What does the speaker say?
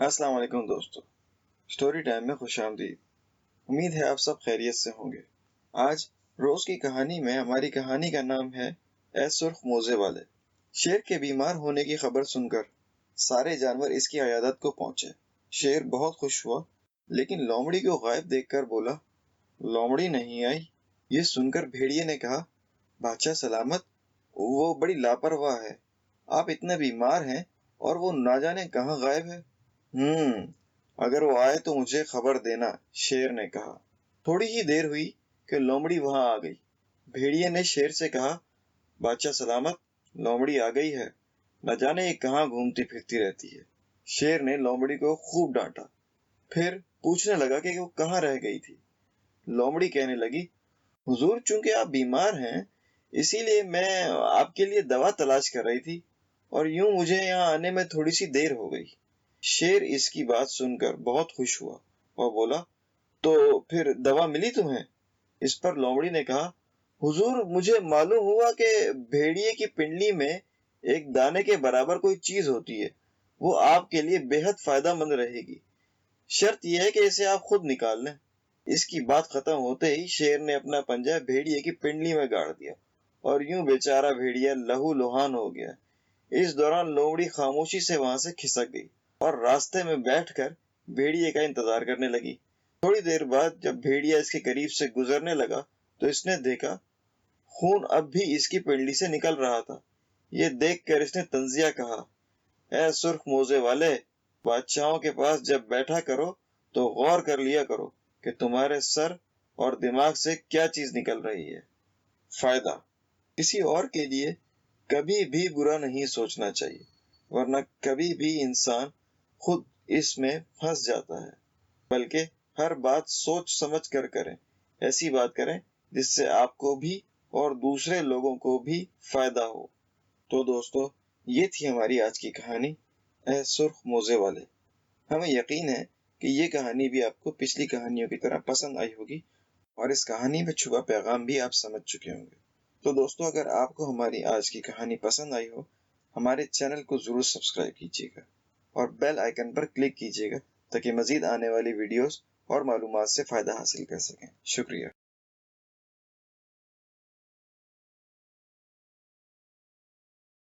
السلام علیکم دوستو، سٹوری ٹائم میں خوش آمدید۔ امید ہے آپ سب خیریت سے ہوں گے۔ آج روز کی کہانی میں ہماری کہانی کا نام ہے اے سرخ موزے والے۔ شیر کے بیمار ہونے کی خبر سن کر سارے جانور اس کی عیادت کو پہنچے۔ شیر بہت خوش ہوا، لیکن لومڑی کو غائب دیکھ کر بولا، لومڑی نہیں آئی۔ یہ سن کر بھیڑیے نے کہا، بادشاہ سلامت، وہ بڑی لاپرواہ ہے۔ آپ اتنے بیمار ہیں اور وہ نہ جانے کہاں غائب ہے۔ اگر وہ آئے تو مجھے خبر دینا، شیر نے کہا۔ تھوڑی ہی دیر ہوئی کہ لومڑی وہاں آ گئی۔ بھیڑیے نے شیر سے کہا، بادشاہ سلامت، لومڑی آ گئی ہے، نہ جانے یہ کہاں گھومتی پھرتی رہتی ہے۔ شیر نے لومڑی کو خوب ڈانٹا، پھر پوچھنے لگا کہ وہ کہاں رہ گئی تھی۔ لومڑی کہنے لگی، حضور، چونکہ آپ بیمار ہیں اسی لیے میں آپ کے لیے دوا تلاش کر رہی تھی، اور یوں مجھے یہاں آنے میں تھوڑی سی دیر ہو گئی۔ شیر اس کی بات سن کر بہت خوش ہوا اور بولا، تو پھر دوا ملی تمہیں؟ اس پر لومڑی نے کہا، حضور، مجھے معلوم ہوا کہ بھیڑیے کی پنڈلی میں ایک دانے کے برابر کوئی چیز ہوتی ہے، وہ آپ کے لیے بے حد فائدہ مند رہے گی، شرط یہ ہے کہ اسے آپ خود نکال لیں۔ اس کی بات ختم ہوتے ہی شیر نے اپنا پنجہ بھیڑیے کی پنڈلی میں گاڑ دیا اور یوں بیچارہ بھیڑیا لہو لہان ہو گیا۔ اس دوران لومڑی خاموشی سے وہاں سے کھسک گئی اور راستے میں بیٹھ کر بھیڑیے کا انتظار کرنے لگی۔ تھوڑی دیر بعد جب بھیڑیا اس کے قریب سے گزرنے لگا تو اس نے دیکھا خون اب بھی اس کی پنڈلی سے نکل رہا تھا۔ یہ دیکھ کر اس نے طنزیہ کہا، اے سرخ موزے والے، بادشاہوں کے پاس جب بیٹھا کرو تو غور کر لیا کرو کہ تمہارے سر اور دماغ سے کیا چیز نکل رہی ہے۔ فائدہ: کسی اور کے لیے کبھی بھی برا نہیں سوچنا چاہیے، ورنہ کبھی بھی انسان خود اس میں پھنس جاتا ہے، بلکہ ہر بات سوچ سمجھ کر کریں۔ ایسی بات کریں جس سے آپ کو بھی اور دوسرے لوگوں کو بھی فائدہ ہو۔ تو دوستو، یہ تھی ہماری آج کی کہانی اے سرخ موزے والے۔ ہمیں یقین ہے کہ یہ کہانی بھی آپ کو پچھلی کہانیوں کی طرح پسند آئی ہوگی اور اس کہانی میں چھپا پیغام بھی آپ سمجھ چکے ہوں گے۔ تو دوستو، اگر آپ کو ہماری آج کی کہانی پسند آئی ہو، ہمارے چینل کو ضرور سبسکرائب کیجیے گا اور بیل آئیکن پر کلک کیجیے گا تاکہ مزید آنے والی ویڈیوز اور معلومات سے فائدہ حاصل کر سکیں۔ شکریہ۔